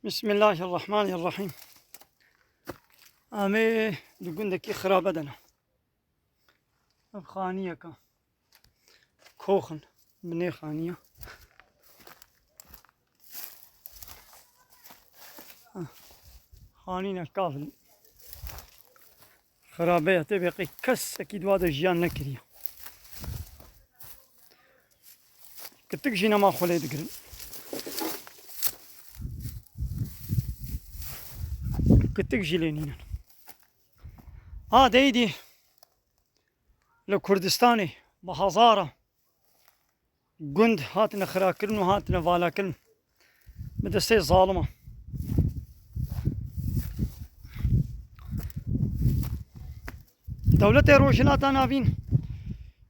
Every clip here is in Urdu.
بسم الله الرحمن الرحيم. آمي دقندكي خرابة دنا خانية كا كوخن بني خانية خانينا كافل خرابة تبقي كس أكيد هذا جيان نكري كتك جينا ما خولي دقرن كتك جيلينينا ديدي لكردستاني بهزارة قند هاتنا خراكرن وهاتنا فالاكرن بدستي ظالمة دولة روشناتا نافين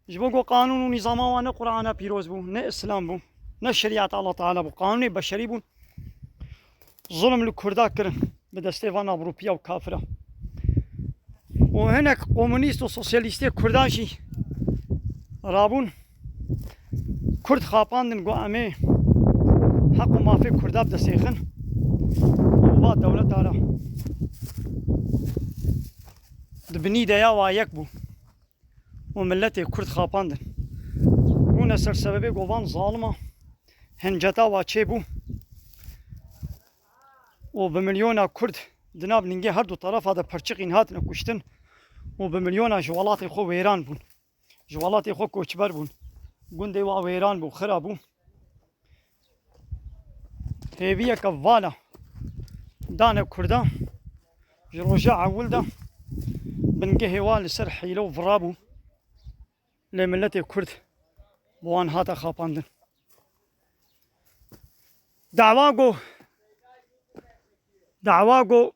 جبوكو قانون ونظام وانا قرآن بيروز بو نه اسلام بو نه شريعة الله تعالى بو قانون بشري بو ظلم لكردا كرن بدستي فانا بروبيا وكافرة وهناك كومونيست وسوسياليستي كرداشي رابون كرد خاپاندن قو امي حق ما في كردا بدستيخن وبا دولة دارا دبني ديا وايك بو وملتي كرد خاپاندن ونسر سببي قوان ظالمة هنجتا واچه بو وبمليونا كرد دناب ننجي هر دو طرف هذا پرچقين هاتنا كشتن وبمليونا جوالاتي خو ويران بون جوالاتي خو كوچبر بون گوندي وا ويران بو خرابو هيبيا كفالا دانا كردا جروجا عولدا بنجي هوا لسر حيلو فرابو لملتي كرد بوان هاتا خاپاندن دعواقو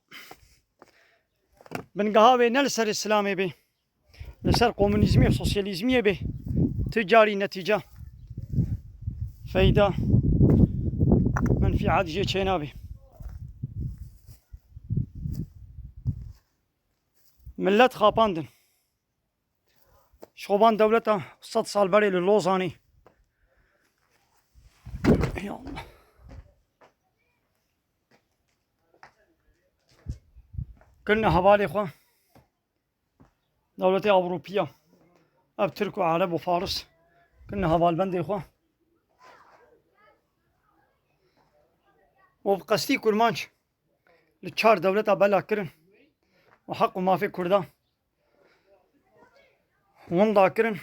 بنقهاوي نلسر اسلامي بي لسر كومونيزمي وسوسياليزمي بي تجاري نتيجة فايدة منفي عاد جي تشينابي ملت خاپاندن شوبان دولتا 100 سال بري للوزاني يا الله كنا حوالي خوا دولتي أوروبية أب ترك وعرب وفارس كنا حوال بندي خوا وبقصدي كرمانش لتشار دولتا بلا كرن وحق ما في كردا وندا كرن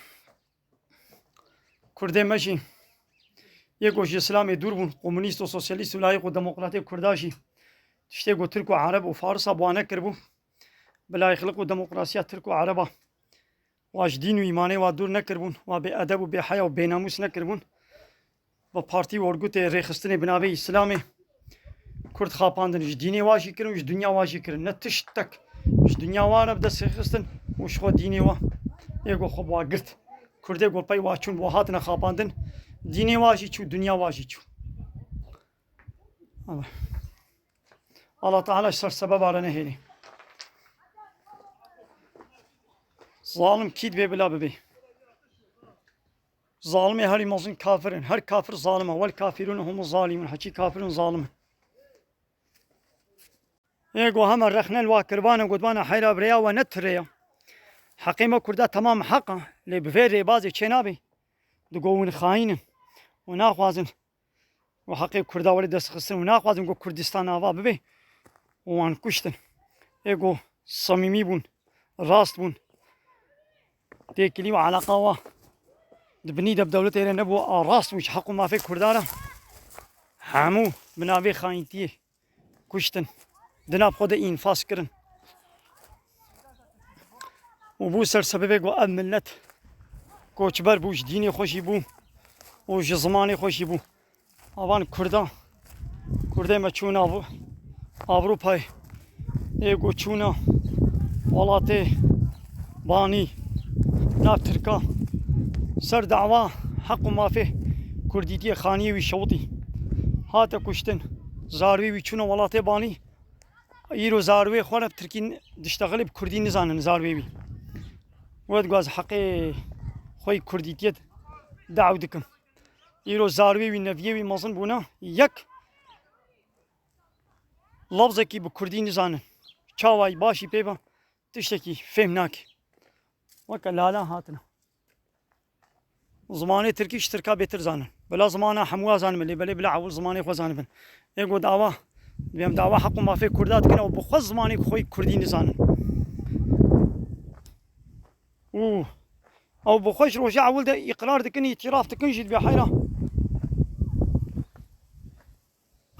كردي ماشي يكوش إسلامي دوربون كومونيست وسوسياليست ولايق وديمقراطي كرداشي تشتيقو ترك وعرب وفارس أبوانا كربو بلا يخلقوا ديمقراطية ترك وعربة واش دين وإيماني ودور نكربون وبأدب وبحياة وبناموس نكربون ببارتي ورقوتي ريخستني بنابي إسلامي كرد خاپاندن جي ديني واجي كرن وش دنيا واجي كرن نتشتك وش دنيا وانا بدس ريخستن وش خو ديني وا يقو خب واقرت كردي قول باي واشون وهاتنا خاپاندن ديني واجي چو دنيا واجي چو الله تعالى سر سبب على نهيني ظالم كيد بي بلا ببي ظالمي هر مازن كافرين هر كافر ظالمه والكافرون هم الظالمون حكي كافرون ظالمه يقو هم الرخنا الواكربان وقدبانا حيرا بريا ونتريا حقيمة كردا تمام حقا اللي بفير بازي چنابي دقوون خاينن وناخوازن وحقيب كردا ولي دست خستن وناخوازن قو كردستان آوا ببي وان كشتن يقو صميمي بون راست بون تيكلي وعلاقة وا دبني دب دولة ايران نبو راست وش حقو ما في كردارا حامو بنابي خاينتيه كشتن دناب خود انفاس كرن وبو سر سببه قو اب ملت كوچبر بوش ديني خوشي بو وش زماني خوشي بو اوان كرده ما چونا اوروپای ايگو چونا ولاتي باني ناب تركا سر دعوا حق ما فيه كرديتي خانية وشوطي هاتا كشتن زاروي وچونا ولاتي باني ايرو زاروي خونا بتركين دشتغلي بكردي نزانن زاروي بي ود غاز حقي خوي كرديتيت دعو دكم ايرو زاروي ونفيه ومازن بونا يك لفظێکی بە کوردی نزانن چاوای باشی پێ بە تشتێکی فێم ناکێ وەکە لالا هاتنە زمانی ترکیش ترکا بێتر زانن بەلا زمانە هەموو زانم لێ بەلێ بلا عول زمانی خۆ زانبن ئێگۆ داوا دوێم داوا حەق و مافێ کووردا دکەنەوە بخۆ زمانی خۆی کوردی نزانن ئەو بخۆش ڕۆژە عول دە ئیقرار دکن ئیتیراف دکن ژیت بێ حەیرا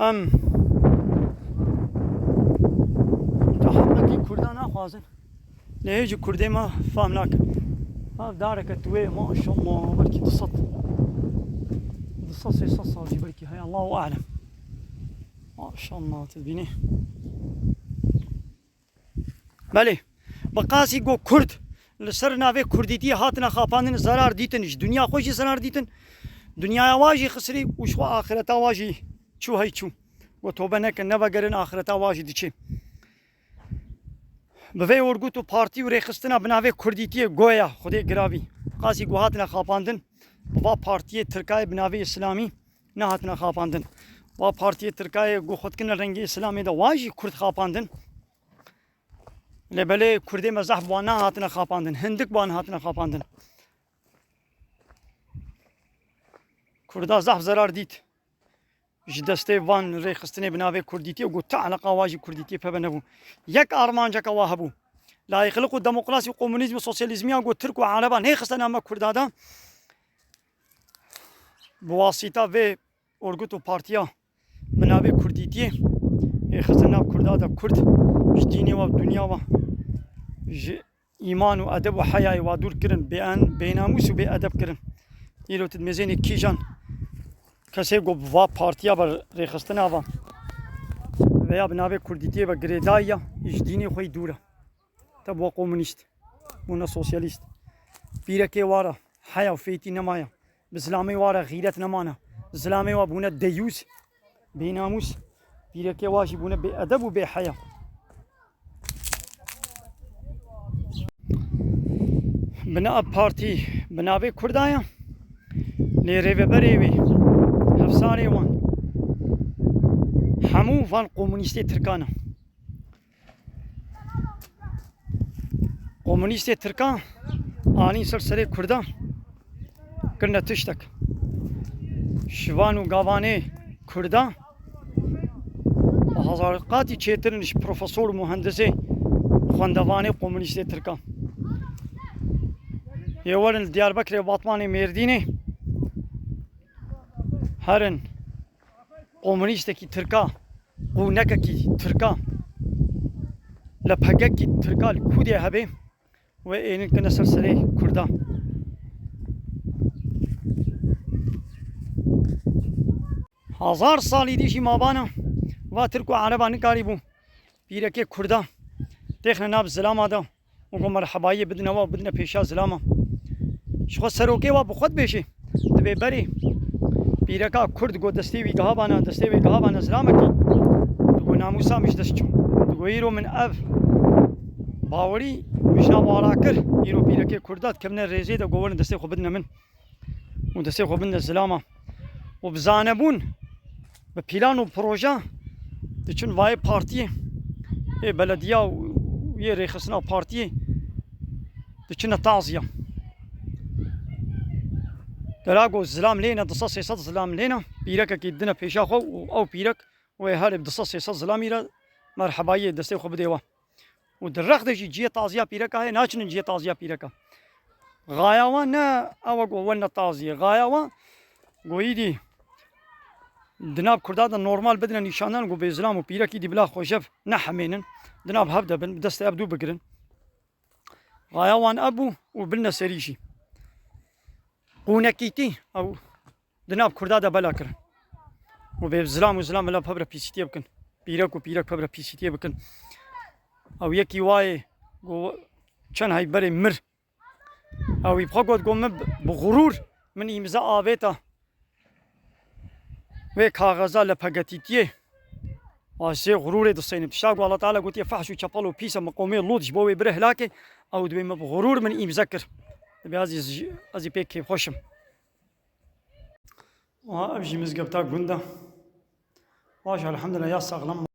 ئەم حەقێکی کووردا ناخوازن لە هێژی کوردێ مە فام ناکەن هاو دارێکە توێ ماشەڵڵا بەرکی 200 ساڵی بەرکی هەیە الله ئاعلم ماشەڵڵا تبینێ بەلێ بەقاسی گۆ کورد لەسەر ناوێ کوردیتی هاتنە خاپاندن زەرار دیتنش دنیا خۆشی زەرار دیتن دنیای واژی خسری وشوا ئاخرەتا واژی چوو هەی چوو بۆ تۆبە نەکەن نەبەگەرن ئاخرەتا واژی دچێ بەvê وەرگوت و پارتی و ڕێخستنا بناوێ کوردیتیە گۆیە خودێ گراوی قاسی گۆ هاتنە خاپاندن بەوا پارتیە ترکایە بناوێ ئیسلامی نەهاتنە خاپاندن وا پارتیە ترکایە گۆ خودکردنە ڕەنگی ئیسلامێدا واژی کورد خاپاندن لێبەلێ کوردێ مەزەح بوان نهاتنە خاپاندن هەندێک بوان هاتنە خاپاندن کووردا زەحف زەرار دیت ji destê van rêxistinê bi navê kurdîtiyê got te eleqa wa jî kurdîtiyê pebe nebû yek armanceka wa hebû layıqlik û demokrasî û komünîzm û sosyalîzmiya got Tirk û Ereban nêxistine me Kurda da bi wasîta vê orgut û partiya bi navê kurdîtiyê êxistin nav Kurda da Kurd ji dînê wa dunya wa ji îman û edeb û heyayê wa dûr kirin bênamûs û bêedeb kirin îro tu mêzênê kîjan kesê got va partiya be rêxistina van veya bi navê kurdîtiyê ve girêdayiya ji dînê xwe dûr e te bû komünîst bûne sosyalîst pîrekê ware heya fêtî nemaya bi zilamê ware xîret nemane zilamê wa bûne deyûs bênamûs pîrekê wa jî bûne bêedeb û bêheya bi nav partî bi navê Kurdaya lê rêveberê wê hevsarê wan hemû van komünîstê Tirkan e komünîstê Tirkan anî ser serê Kurda kirine tiştek şivan û gavanê Kurda hezarqatî çêtirin ji profesor û muhendisê xwendevanê komünîstê Tirkan yê werin li Diyarbekirê Batmanê Mêrdînê herin komünîstekî Tirka qûnekekî Tirka li pegekî Tirka li Kûdê hebe wê ênî kirine ser serê Kurda hezar salî dî jî mabana va Tirk û Ereban nikarîbû pîrekê Kurda têxine nav zilama da û got merhebayiyê bidine wa bidine pêşa zilama ji xwe serokê wa bi xwe dibêje divê berê pîreka Kurd got destê wî gihabana destê wê gihabana zilamekî digot namûsa mij dest çû digot îro min ev bawerî mijna wara kir îro pîrekê Kurda dikevine rêzê de got werin destê xwe bidine min û destê xwe bidine zilama û bi zanebûn bi pîlan û proje diçin vayê partiyê ê belediya û yê rêxistina partiyê diçine taziya Dera got zilam lêne 200-300 zilam lêne pîrekekî dine pêşa xwe û ew pîrek wê herê 200-300 zilamî re merhebayiyê destê xwe bidê we û di rex de jî ciyê taziya pîreka heye naçinin ciyê taziya pîreka gaya wan ne ew got we ne taziye gaya wan goyî dî di nav Kurda da normal bidine nîşanan got bê zilam û pîrekî dî bila xweşev nehemênin di nav hev de bin bi destê ev dû bigirin gaya wan ev bû û biline serî jî qûnekîtî ew di nav Kurda da bela kirin û bê zilam û zilam bila pebire pîsîtiye bikin pîrek û pîrek pebire pîsîtiye bikin ew yekî wayê got çend heyberê mir ew î xwe got min bi xurûr min îmza avêta vê kaxeza li pegetîtiyê asê xurûrê disênim tişta got Allah Teala gotiye fehş û çepal û pîs e miqomê Lûd ji bo wê bire hilakê ew divê me bi xurûr min îmze kir divê ez ê pêk kêfxweşim ev jî mizgebta gund e baş elhemdulillah ya saxlam